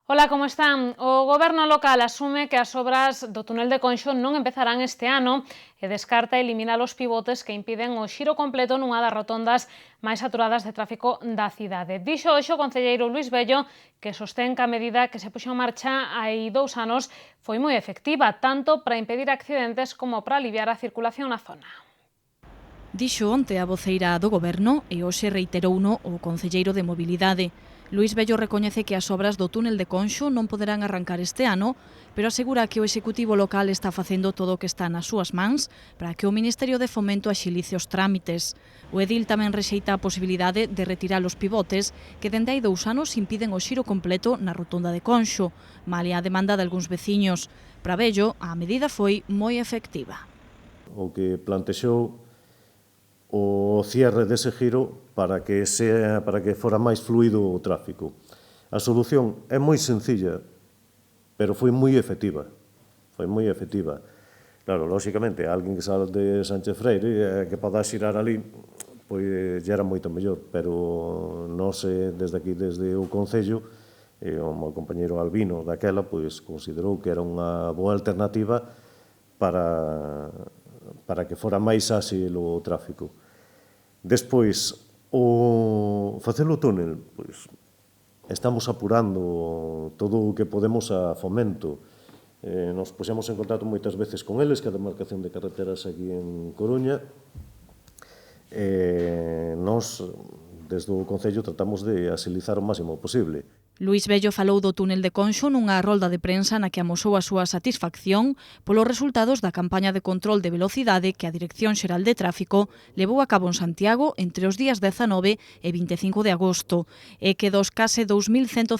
Ola, como están? O Goberno local asume que as obras do túnel de Conxo non empezarán este ano e descarta eliminar os pivotes que impiden o xiro completo nunha das rotondas máis saturadas de tráfico da cidade. Dixo hoxe o concelleiro Luís Bello que sostén que a medida que se puxo en marcha hai 2 anos foi moi efectiva, tanto para impedir accidentes como para aliviar a circulación na zona. Dixo onte a voceira do Goberno e hoxe reiterouno o concelleiro de Mobilidade. Luís Bello recoñece que as obras do túnel de Conxo non poderán arrancar este ano, pero asegura que o Executivo local está facendo todo o que está nas súas mans para que o Ministerio de Fomento axilice os trámites. O edil tamén rexeita a posibilidade de retirar os pivotes que dende hai 2 anos impiden o xiro completo na rotonda de Conxo, malia a demanda de algúns veciños. Para Bello, a medida foi moi efectiva. O que plantexou o cierre dese giro para que fora máis fluido o tráfico. A solución é moi sencilla, pero foi moi efectiva. Foi moi efectiva. Claro, lóxicamente, alguén que sale de Sánchez Freire que poda xirar ali, pois ya era moito mellor, pero nós desde aquí, desde o Concello, o meu compañeiro Albino daquela, pois considerou que era unha boa alternativa para que fora máis áxil o tráfico. Despois, facelo o túnel, pois, estamos apurando todo o que podemos a Fomento. Nos puxemos en contacto moitas veces con eles, que a demarcación de carreteras aquí en Coruña. Nos, desde o Concello, tratamos de axilizar o máximo posible. Luís Bello falou do túnel de Conxo nunha rolda de prensa na que amosou a súa satisfacción polos resultados da campaña de control de velocidade que a Dirección Xeral de Tráfico levou a cabo en Santiago entre os días 19 e 25 de agosto e que dos case 2.150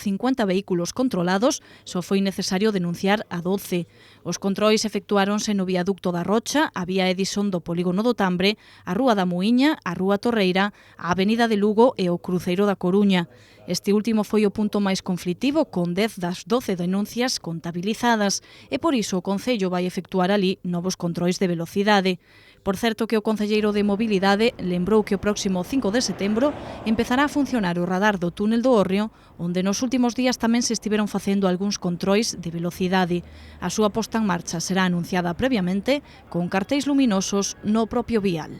vehículos controlados só foi necesario denunciar a 12. Os controis efectuáronse no viaducto da Rocha, a vía Edison do Polígono do Tambre, a Rúa da Muíña, a Rúa Torreira, a Avenida de Lugo e o Cruceiro da Coruña. Este último foi o punto máis conflitivo, con 10 das 12 denuncias contabilizadas, e por iso o Concello vai efectuar ali novos controis de velocidade. Por certo que o concelleiro de Mobilidade lembrou que o próximo 5 de setembro empezará a funcionar o radar do túnel do Hórreo, onde nos últimos días tamén se estiveron facendo algúns controis de velocidade. A súa posta en marcha será anunciada previamente con cartéis luminosos no propio vial.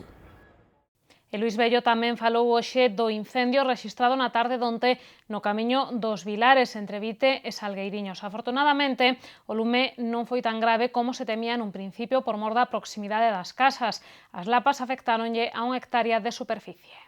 E Luís Bello tamén falou hoxe do incendio rexistrado na tarde donte no camiño dos Vilares entre Vite e Salgueiriños. Afortunadamente, o lume non foi tan grave como se temía nun principio por mor da proximidade das casas. As lapas afectaronlle a 1 hectárea de superficie.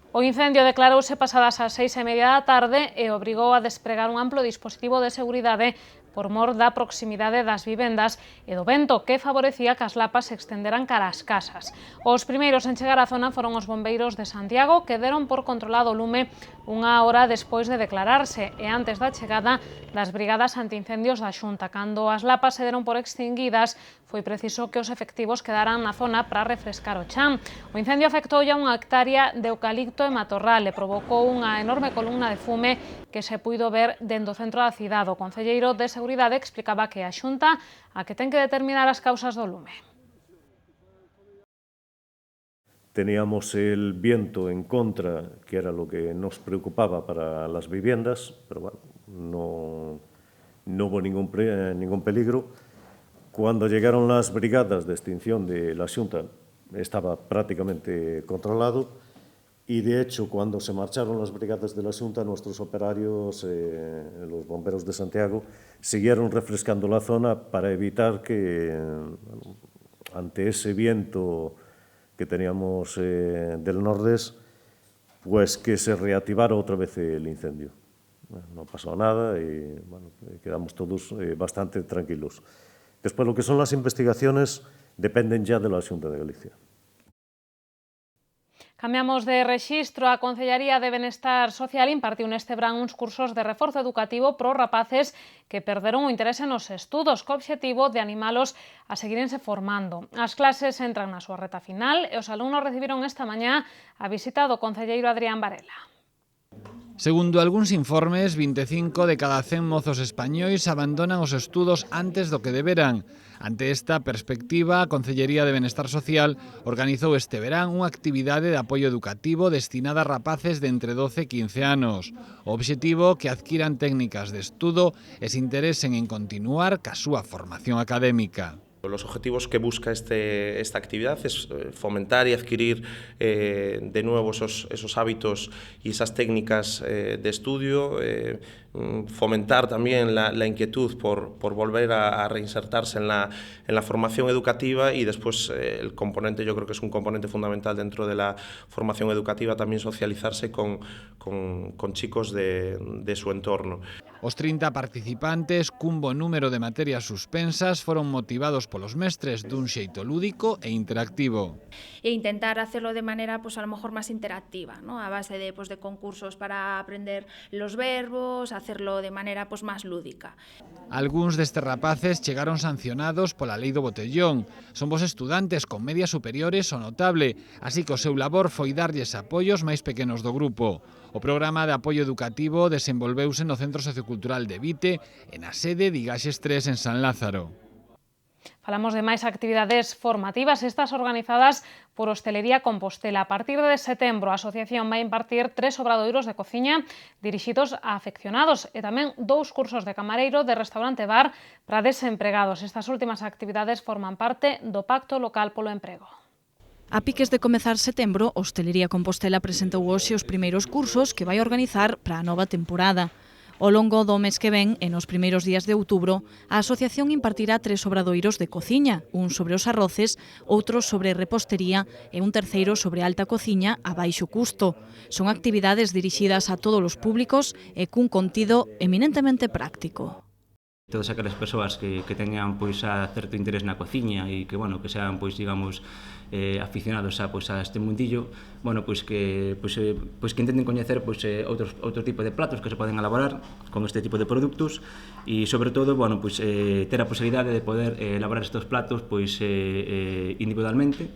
O incendio declarouse pasadas as 6:30 da tarde e obrigou a despregar un amplo dispositivo de seguridade por mor da proximidade das vivendas e do vento que favorecía que as lapas se extenderan cara ás casas. Os primeiros en chegar á zona foron os bombeiros de Santiago, que deron por controlado o lume 1 hora despois de declararse e antes da chegada das brigadas antiincendios da Xunta. Cando as lapas se deron por extinguidas, foi preciso que os efectivos quedaran na zona para refrescar o chan. O incendio afectou a 1 hectárea de eucalipto e matorral e provocou unha enorme columna de fume que se puido ver dentro do centro da cidade. O concelleiro de Seguridade explicaba que a Xunta a que ten que determinar as causas do lume. Teníamos el viento en contra, que era lo que nos preocupaba para las viviendas, pero bueno, no hubo ningún peligro. Cuando llegaron las brigadas de extinción de la Xunta, estaba prácticamente controlado. Y de hecho, cuando se marcharon las brigadas de la Xunta, nuestros operarios, los bomberos de Santiago, siguieron refrescando la zona para evitar que, ante ese viento que teníamos del nordés, pues que se reactivara otra vez el incendio. No pasó nada y bueno, quedamos todos bastante tranquilos. Después, lo que son las investigaciones dependen ya de la Xunta de Galicia. Cambiamos de rexistro. A Concellaría de Benestar Social impartiu neste verán uns cursos de reforzo educativo para os rapaces que perderon o interese nos estudos, co obxectivo de animalos a seguirense formando. As clases entran na súa reta final e os alumnos recibiron esta mañá a visita do concelleiro Adrián Varela. Segundo algúns informes, 25 de cada 100 mozos españois abandonan os estudos antes do que deberan. Ante esta perspectiva, a Concellería de Benestar Social organizou este verán unha actividade de apoio educativo destinada a rapaces de entre 12 e 15 anos. O obxectivo, que adquiran técnicas de estudo e se interesen en continuar ca súa formación académica. Los objetivos que busca esta actividad es fomentar y adquirir de nuevo esos hábitos y esas técnicas de estudio, fomentar también la inquietud por volver a reinsertarse en la formación educativa y después el componente, yo creo que es un componente fundamental dentro de la formación educativa, también socializarse con chicos de su entorno. Os 30 participantes, cun bo número de materias suspensas, foron motivados polos mestres dun xeito lúdico e interactivo. E intentar hacerlo de manera, pues, a lo mejor más interactiva, ¿no? A base de concursos para aprender los verbos, hacerlo de manera más lúdica. Algúns destes rapaces chegaron sancionados pola lei do botellón. Son vos estudantes con medias superiores o notable, así que o seu labor foi darlles apoios máis pequenos do grupo. O programa de apoio educativo desenvolveuse no Centro Sociocultural de Vite e na sede de Igaxes 3 en San Lázaro. Falamos de máis actividades formativas, estas organizadas por Hostelería Compostela. A partir de setembro, a asociación vai impartir 3 obradoiros de cociña dirixidos a afeccionados e tamén 2 cursos de camareiro de restaurante-bar para desempregados. Estas últimas actividades forman parte do Pacto Local polo Emprego. A piques de comezar setembro, Hostelería Compostela presentou hoxe os primeiros cursos que vai organizar para a nova temporada. Ao longo do mes que ven, e nos primeiros días de outubro, a asociación impartirá 3 obradoiros de cociña, un sobre os arroces, outro sobre repostería e un terceiro sobre alta cociña a baixo custo. Son actividades dirixidas a todos os públicos e cun contido eminentemente práctico. Todas aquelas persoas que teñan a certo interés na cociña e que sean aficionados a este mundillo, que intenten coñecer outro tipo de platos que se poden elaborar con este tipo de produtos e sobre todo ter a posibilidade de poder elaborar estes platos individualmente.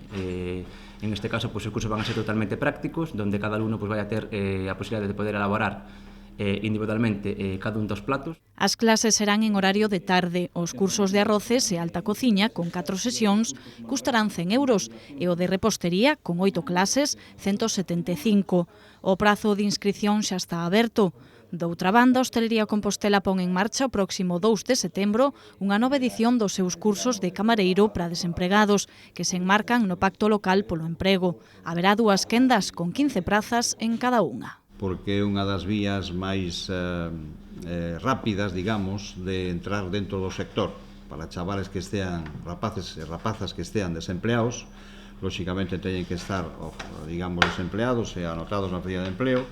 En este caso os cursos van a ser totalmente prácticos, donde cada alumno vai a ter a posibilidade de poder elaborar individualmente cada un dos platos. As clases serán en horario de tarde. Os cursos de arroces e alta cociña, con 4 sesións, custarán 100 euros e o de repostería, con 8 clases, 175. O prazo de inscripción xa está aberto. Doutra banda, a Hostelería Compostela pon en marcha o próximo 2 de setembro unha nova edición dos seus cursos de camareiro para desempregados, que se enmarcan no Pacto Local polo Emprego. Haberá 2 quendas con 15 prazas en cada unha. Porque é unha das vías máis rápidas, digamos, de entrar dentro do sector. Para chavales que estean, rapaces e rapazas que estean desempleados, lóxicamente teñen que estar, digamos, desempleados e anotados na Oficina de Empleo,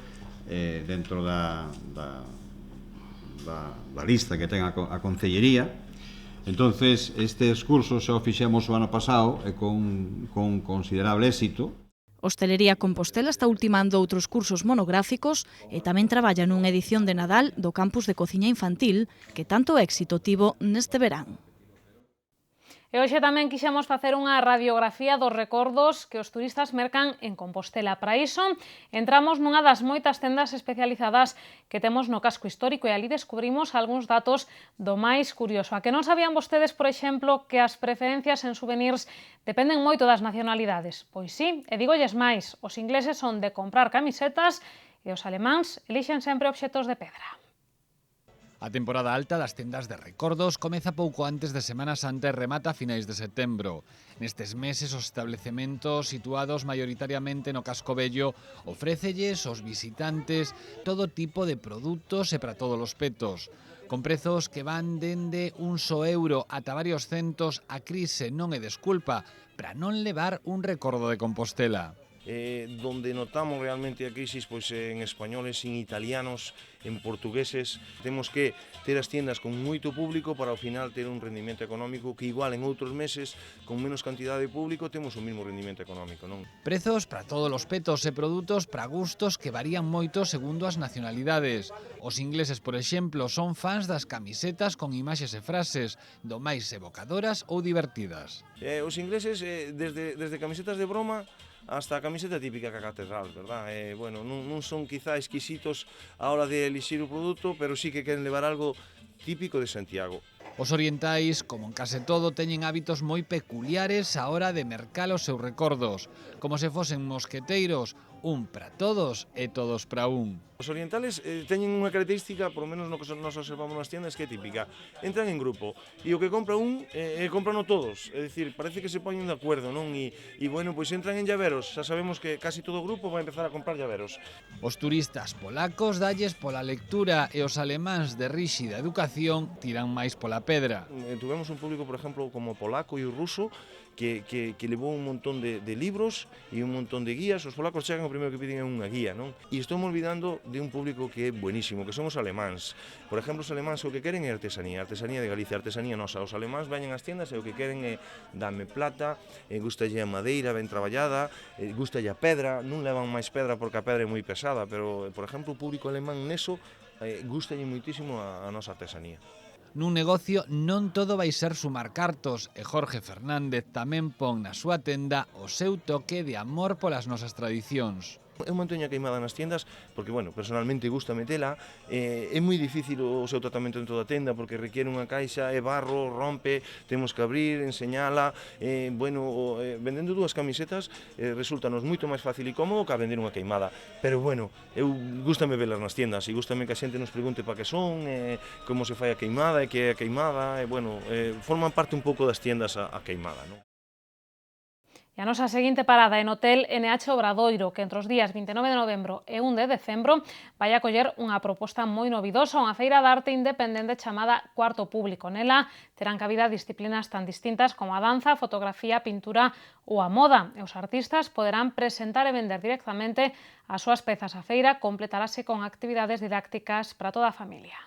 dentro da lista que ten a Concellería. Entonces, estes cursos xa o fixemos o ano pasado e con considerable éxito. Hostelería Compostela está ultimando outros cursos monográficos e tamén traballa nunha edición de Nadal do campus de cociña infantil que tanto éxito tivo neste verán. E hoxe tamén quixemos facer unha radiografía dos recordos que os turistas mercan en Compostela. Para iso, entramos nunha das moitas tendas especializadas que temos no casco histórico e ali descubrimos algúns datos do máis curioso. A que non sabían vostedes, por exemplo, que as preferencias en souvenirs dependen moito das nacionalidades? Pois sí, e dígolles máis, os ingleses son de comprar camisetas e os alemáns elixen sempre obxetos de pedra. A temporada alta das tendas de recordos comeza pouco antes de Semana Santa e remata a finais de setembro. Nestes meses, os establecementos situados maioritariamente no casco vello ofrécelles aos visitantes todo tipo de produtos e para todos os petos. Con prezos que van dende un só euro ata varios centos, a crise non é desculpa para non levar un recordo de Compostela. Donde notamos realmente a crisis en españoles, en italianos, en portugueses. Temos que ter as tiendas con moito público para ao final ter un rendimento económico que igual en outros meses, con menos cantidad de público, temos o mesmo rendimento económico, non? Prezos para todos os petos e produtos para gustos que varían moito segundo as nacionalidades. Os ingleses, por exemplo, son fans das camisetas con imaxes e frases do máis evocadoras ou divertidas. Os ingleses, desde camisetas de broma hasta a camiseta típica que a catedral, verdad? Bueno, non son quizá exquisitos a hora de elixir o produto, pero sí que queren levar algo típico de Santiago. Os orientais, como en case todo, teñen hábitos moi peculiares a hora de mercar os seus recordos, como se fosen mosqueteiros, un para todos e todos para un. Os orientales teñen unha característica, por lo menos no que nos observamos nas tiendas, que é típica. Entran en grupo e o que compra un, comprano todos. É dicir, parece que se poñen de acuerdo, non? E bueno, pois entran en llaveros. Xa sabemos que casi todo o grupo vai empezar a comprar llaveros. Os turistas polacos dalles pola lectura e os alemáns de ríxida educación tiran máis pola pedra. Tuvemos un público, por ejemplo, como o polaco e o ruso, que levou un montón de libros e un montón de guías. Os polacos chegan, o primeiro que piden é unha guía, non? E estamos olvidando de un público que é buenísimo, que son os alemáns. Por exemplo, os alemáns o que queren é artesanía de Galicia, artesanía nosa. Os alemáns veñen ás tiendas e o que queren é dame plata, gustalle a madeira ben traballada, gustalle a pedra, non levan máis pedra porque a pedra é moi pesada, pero, por exemplo, o público alemán neso gustalle moitísimo a nosa artesanía. Nun negocio non todo vai ser sumar cartos e Jorge Fernández tamén pon na súa tenda o seu toque de amor polas nosas tradicións. Eu manteño a queimada nas tiendas porque, bueno, personalmente gusta metela. É moi difícil o seu tratamento dentro da tenda porque requiere unha caixa, é barro, rompe, temos que abrir, enseñala. Bueno, vendendo dúas camisetas resultanos moito máis fácil e cómodo que a vender unha queimada. Pero, bueno, eu gustame velas nas tiendas e gustame que a xente nos pregunte para que son, como se fai a queimada e que é a queimada. Bueno, forman parte un pouco das tiendas a queimada, non? E a nosa seguinte parada en Hotel NH Obradoiro, que entre os días 29 de novembro e 1 de decembro vai acoller unha proposta moi novidosa, unha feira de arte independente chamada Cuarto Público. Nela terán cabida disciplinas tan distintas como a danza, a fotografía, a pintura ou a moda. E os artistas poderán presentar e vender directamente as súas pezas. A feira completarase con actividades didácticas para toda a familia.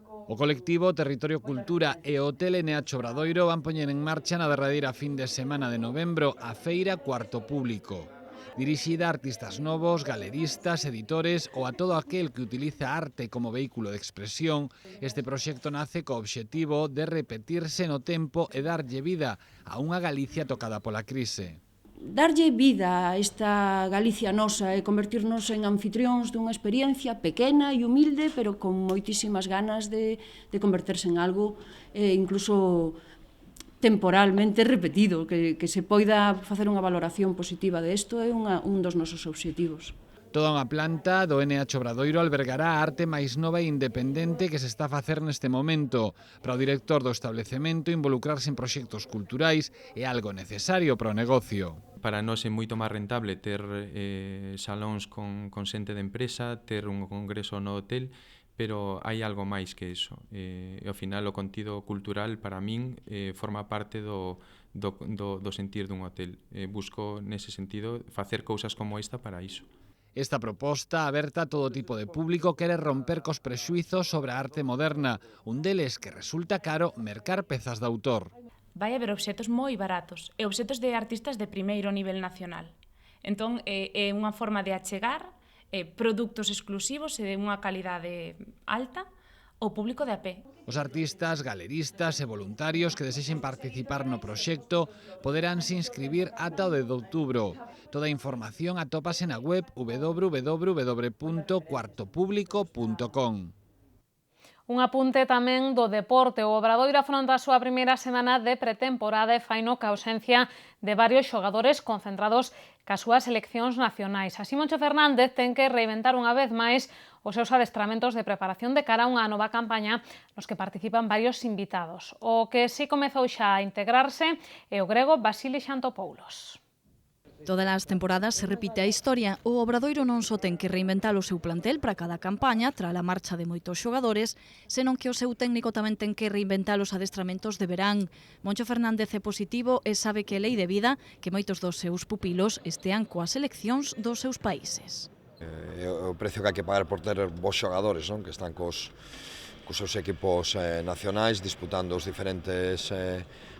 O colectivo Territorio Cultura e o Hotel NH Obradoiro van poñer en marcha na derradeira fin de semana de novembro a feira Cuarto Público. Dirixida a artistas novos, galeristas, editores ou a todo aquel que utiliza a arte como vehículo de expresión, este proxecto nace co obxectivo de repetirse no tempo e darlle vida a unha Galicia tocada pola crise. Darlle vida a esta Galicia nosa e convertirnos en anfitrións dunha experiencia pequena e humilde, pero con moitísimas ganas de converterse en algo incluso temporalmente repetido, que se poida facer unha valoración positiva de isto é un dos nosos obxectivos. Toda unha planta do NH Obradoiro albergará a arte máis nova e independente que se está a facer neste momento. Para o director do establecemento, involucrarse en proxectos culturais é algo necesario para o negocio. Para nós é moito máis rentable ter salóns con xente de empresa, ter un congreso no hotel, pero hai algo máis que iso. E ao final o contido cultural para min forma parte do sentir dun hotel. Busco nese sentido facer cousas como esta para iso. Esta proposta, aberta a todo tipo de público, quere romper cos prexuizos sobre a arte moderna, un deles que resulta caro mercar pezas de autor. Vai haber obxetos moi baratos e obxetos de artistas de primeiro nivel nacional. Entón, é unha forma de achegar produtos exclusivos e de unha calidade alta ao público de a pé. Os artistas, galeristas e voluntarios que desexen participar no proxecto poderánse inscribir ata o 10 de outubro. Toda a información atópase na web www.cuartopublico.com. Un apunte tamén do deporte. O Obradoiro afronta a súa primeira semana de pretemporada e faino ca ausencia de varios xogadores concentrados cas súas seleccións nacionais. Así, Moncho Fernández ten que reinventar unha vez máis os seus adestramentos de preparación de cara a unha nova campaña nos que participan varios invitados. O que si comezou xa a integrarse é o grego Vasilis Xantopoulos. Todas as temporadas se repite a historia. O Obradoiro non só ten que reinventar o seu plantel para cada campaña, tras a marcha de moitos xogadores, senón que o seu técnico tamén ten que reinventar os adestramentos de verán. Moncho Fernández é positivo e sabe que é lei de vida que moitos dos seus pupilos estean coas seleccións dos seus países. O precio que hai que pagar por ter bons xogadores, non? Que están cos seus equipos nacionais disputando os diferentes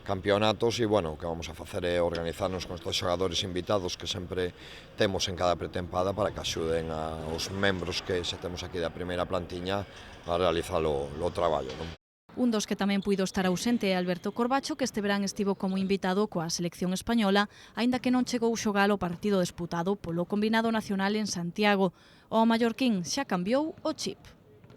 campeonatos e, bueno, o que vamos a facer é organizarnos con estes xogadores invitados que sempre temos en cada pretempada para que axuden aos membros que se temos aquí da primeira plantiña a realizar o traballo, non? Un dos que tamén puido estar ausente é Alberto Corbacho, que este verán estivo como invitado coa selección española, aínda que non chegou xogar o partido disputado polo combinado nacional en Santiago. O mallorquín xa cambiou o chip.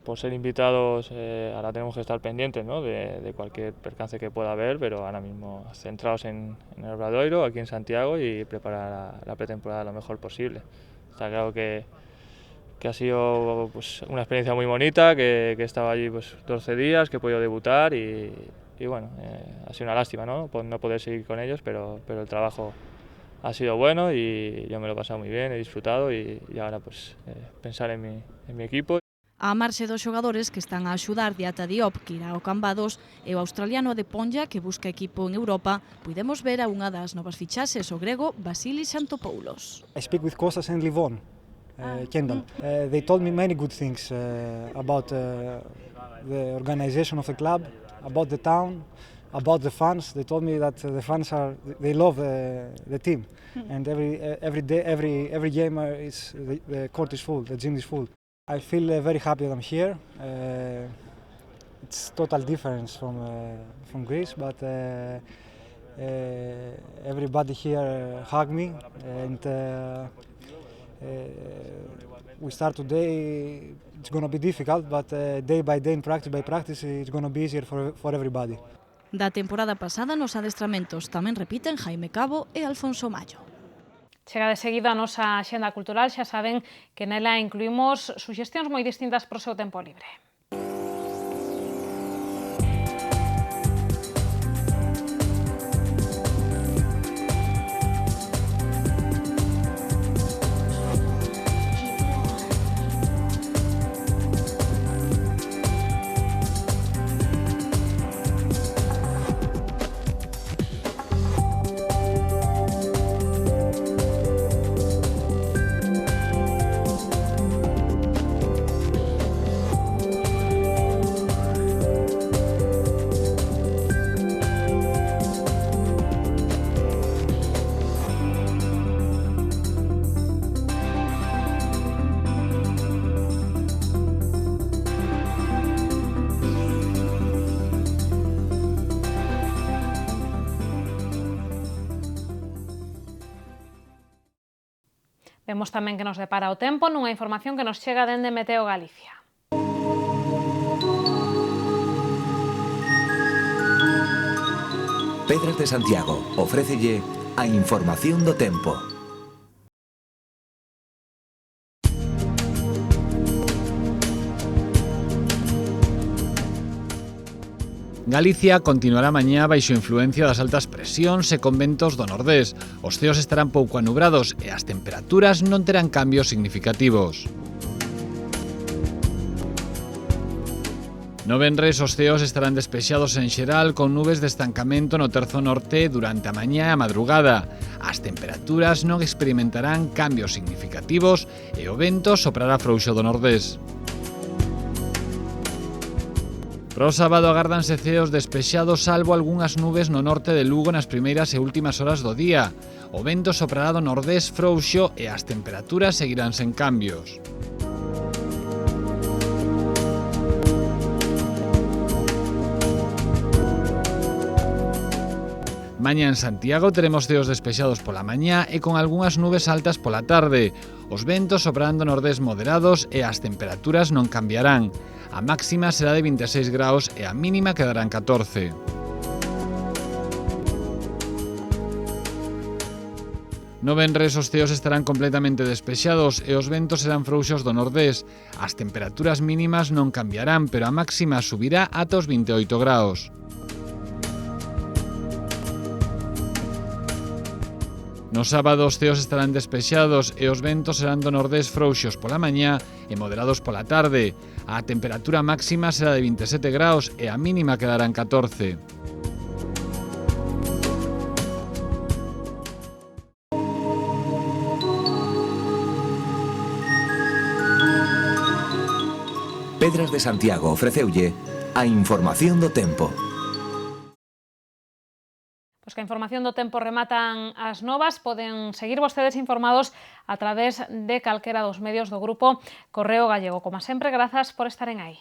Por ser invitados, ahora tenemos que estar pendientes, ¿no?, de cualquier percance que pueda haber, pero ahora mismo centrados en el Obradoiro, aquí en Santiago, y preparar la pretemporada lo mejor posible. Está claro que ha sido pues, una experiencia muy bonita, que he estado allí pues, 12 días, que he podido debutar y bueno, ha sido una lástima, ¿no?, no poder seguir con ellos, pero el trabajo ha sido bueno y yo me lo he pasado muy bien, he disfrutado y ahora pues pensar en mi equipo. A marxe dos xogadores que están a axudar Diata Diop, que irá ao Cambados, e o australiano de Ponja, que busca equipo en Europa, pudemos ver a unha das novas fichaxes, o grego Vasilis Antopoulos. I speak with Kostas and Livon, Kendall. They told me many good things about the organization of the club, about the town, about the fans. They told me that the fans they love the team, and every day, every game the court is full, the gym is full. I feel very happy that I'm here. It's total difference from Greece, but everybody here hugged me, and we start today. It's going to be difficult, but day by day, practice by practice, it's going to be easier for everybody. Da temporada pasada nos adestramentos tamén repiten Jaime Cabo e Alfonso Mayo. Chega de seguido a nosa axenda cultural, xa saben que nela incluímos suxestións moi distintas para o seu tempo libre. Vemos tamén que nos depara o tempo nunha información que nos chega dende Meteo Galicia. Pedras de Santiago ofrécelle a información do tempo. Galicia continuará mañá baixo influencia das altas presións e con ventos do nordés. Os ceos estarán pouco anubrados e as temperaturas non terán cambios significativos. No venres os ceos estarán despexados en xeral con nubes de estancamento no terzo norte durante a mañá e a madrugada. As temperaturas non experimentarán cambios significativos e o vento soprará frouxo do nordés. Para o sábado agárdanse ceos despexados salvo algunhas nubes no norte de Lugo nas primeiras e últimas horas do día. O vento soprará do nordés frouxo e as temperaturas seguirán sen cambios. Mañá en Santiago teremos ceos despexados pola mañá e con algunhas nubes altas pola tarde. Os ventos soprarán do nordés moderados e as temperaturas non cambiarán. A máxima será de 26 graus e a mínima quedarán 14. No venres os ceos estarán completamente despexados e os ventos serán frouxos do nordés. As temperaturas mínimas non cambiarán, pero a máxima subirá ata os 28 graus. No sábado os ceos estarán despexados e os ventos serán do nordés frouxos pola mañá e moderados pola tarde. A temperatura máxima será de 27 graus e a mínima quedarán 14. Pedras de Santiago ofreceulle a información do tempo. Pois que a información do tempo rematan as novas, poden seguir vostedes informados a través de calquera dos medios do grupo Correo Gallego. Como sempre, grazas por estaren aí.